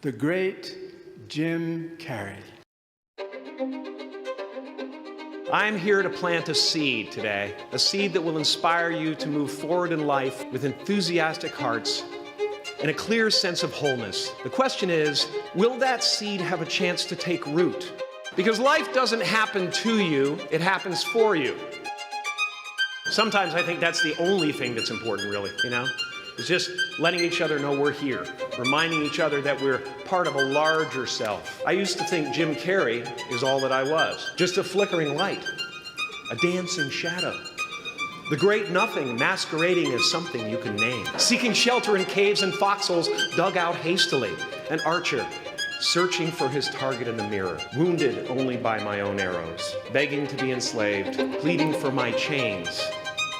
The great Jim Carrey. I'm here to plant a seed today, a seed that will inspire you to move forward in life with enthusiastic hearts and a clear sense of wholeness. The question is, will that seed have a chance to take root? Because life doesn't happen to you, it happens for you. Sometimes I think that's the only thing that's important, really, It's just letting each other know we're here, reminding each other that we're part of a larger self. I used to think Jim Carrey is all that I was, just a flickering light, a dancing shadow, the great nothing masquerading as something you can name, seeking shelter in caves and foxholes dug out hastily, an archer searching for his target in the mirror, wounded only by my own arrows, begging to be enslaved, pleading for my chains,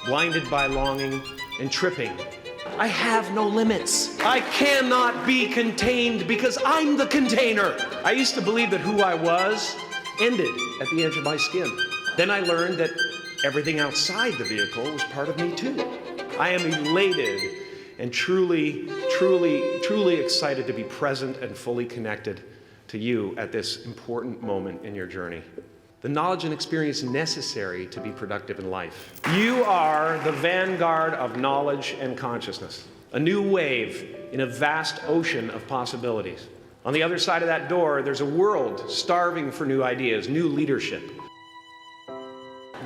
blinded by longing and tripping. I have no limits. I cannot be contained because I'm the container. I used to believe that who I was ended at the edge of my skin. Then I learned that everything outside the vehicle was part of me too. I am elated and truly excited to be present and fully connected to you at this important moment in your journey. The knowledge and experience necessary to be productive in life. You are the vanguard of knowledge and consciousness, a new wave in a vast ocean of possibilities. On the other side of that door, there's a world starving for new ideas, new leadership.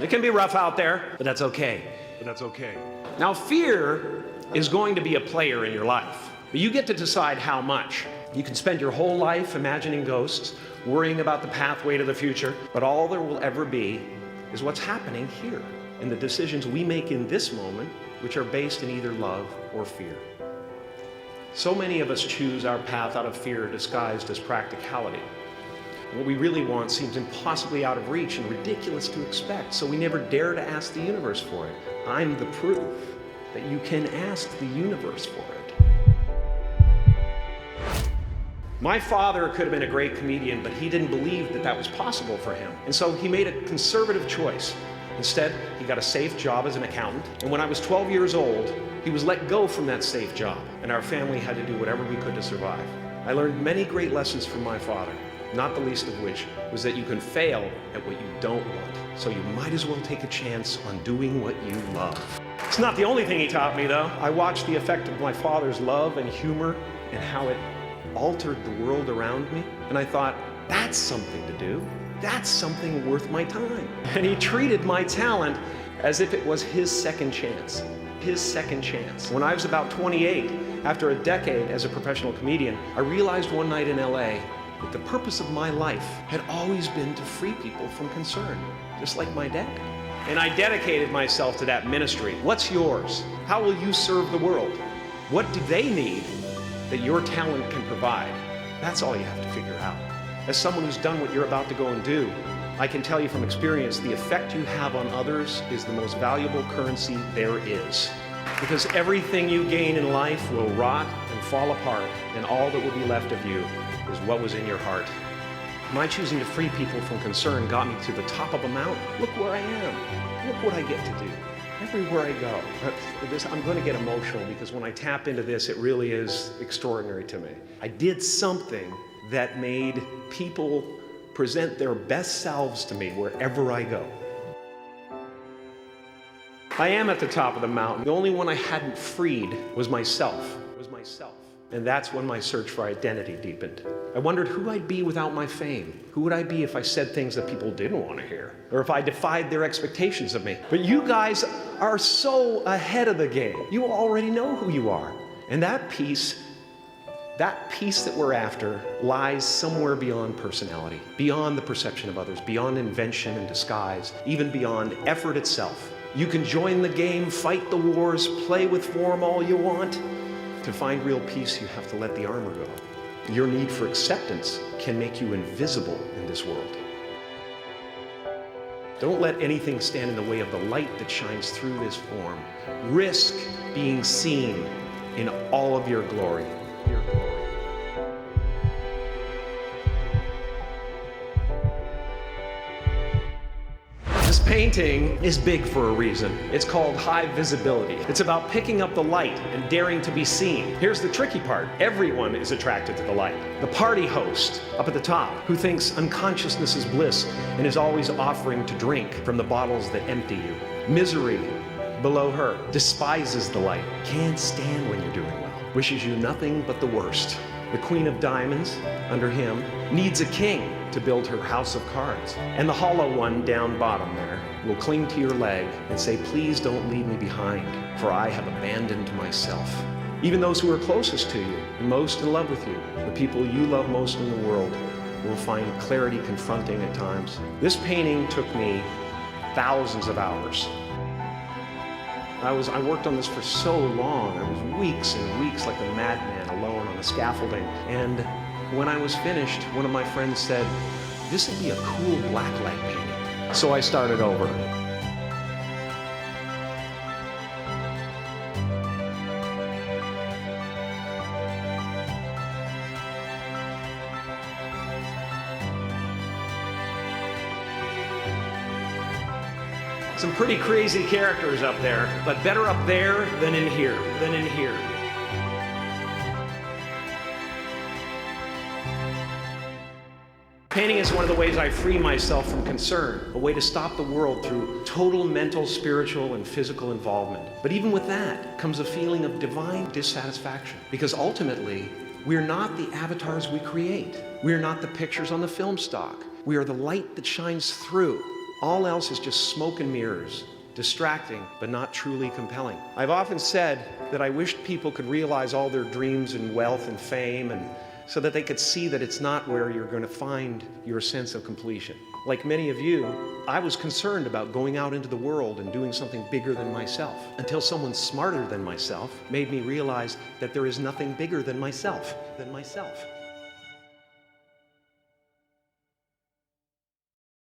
It can be rough out there, but that's okay. Now, fear is going to be a player in your life, but you get to decide how much. You can spend your whole life imagining ghosts, worrying about the pathway to the future, but all there will ever be is what's happening here in the decisions we make in this moment, which are based in either love or fear. So many of us choose our path out of fear disguised as practicality. What we really want seems impossibly out of reach and ridiculous to expect, so we never dare to ask the universe for it. I'm the proof that you can ask the universe for it. My father could have been a great comedian, but he didn't believe that that was possible for him. And so he made a conservative choice. Instead, he got a safe job as an accountant. And when I was 12 years old, he was let go from that safe job. And our family had to do whatever we could to survive. I learned many great lessons from my father, not the least of which was that you can fail at what you don't want. So you might as well take a chance on doing what you love. It's not the only thing he taught me, though. I watched the effect of my father's love and humor and how it altered the world around me, and I thought, that's something to do. That's something worth my time. And he treated my talent as if it was his second chance. His second chance. When I was about 28, after a decade as a professional comedian, I realized one night in LA that the purpose of my life had always been to free people from concern, just like my dad. And I dedicated myself to that ministry. What's yours? How will you serve the world? What do they need that your talent can provide? That's all you have to figure out. As someone who's done what you're about to go and do, I can tell you from experience, the effect you have on others is the most valuable currency there is. Because everything you gain in life will rot and fall apart, and all that will be left of you is what was in your heart. My choosing to free people from concern got me to the top of a mountain. Look where I am. Look what I get to do. Everywhere I go. I'm going to get emotional because when I tap into this, it really is extraordinary to me. I did something that made people present their best selves to me wherever I go. I am at the top of the mountain. The only one I hadn't freed was myself. And that's when my search for identity deepened. I wondered who I'd be without my fame. Who would I be if I said things that people didn't want to hear? Or if I defied their expectations of me? But you guys are so ahead of the game. You already know who you are. And that peace that we're after lies somewhere beyond personality, beyond the perception of others, beyond invention and disguise, even beyond effort itself. You can join the game, fight the wars, play with form all you want. To find real peace, you have to let the armor go. Your need for acceptance can make you invisible in this world. Don't let anything stand in the way of the light that shines through this form. Risk being seen in all of your glory. This painting is big for a reason. It's called high visibility. It's about picking up the light and daring to be seen. Here's the tricky part. Everyone is attracted to the light. The party host up at the top, who thinks unconsciousness is bliss and is always offering to drink from the bottles that empty you. Misery below her despises the light, can't stand when you're doing well, wishes you nothing but the worst. The Queen of Diamonds, under him, needs a king to build her house of cards. And the hollow one down bottom there will cling to your leg and say, please don't leave me behind, for I have abandoned myself. Even those who are closest to you, and most in love with you, the people you love most in the world, will find clarity confronting at times. This painting took me thousands of hours. I worked on this for so long. I was weeks and weeks like a madman alone on the scaffolding. And when I was finished, one of my friends said, this would be a cool blacklight painting. So I started over. Some pretty crazy characters up there, but better up there than in here, Painting is one of the ways I free myself from concern, a way to stop the world through total mental, spiritual, and physical involvement. But even with that comes a feeling of divine dissatisfaction, because ultimately, we're not the avatars we create. We're not the pictures on the film stock. We are the light that shines through. All else is just smoke and mirrors, distracting, but not truly compelling. I've often said that I wished people could realize all their dreams and wealth and fame, and so that they could see that it's not where you're going to find your sense of completion. Like many of you, I was concerned about going out into the world and doing something bigger than myself, until someone smarter than myself made me realize that there is nothing bigger than myself.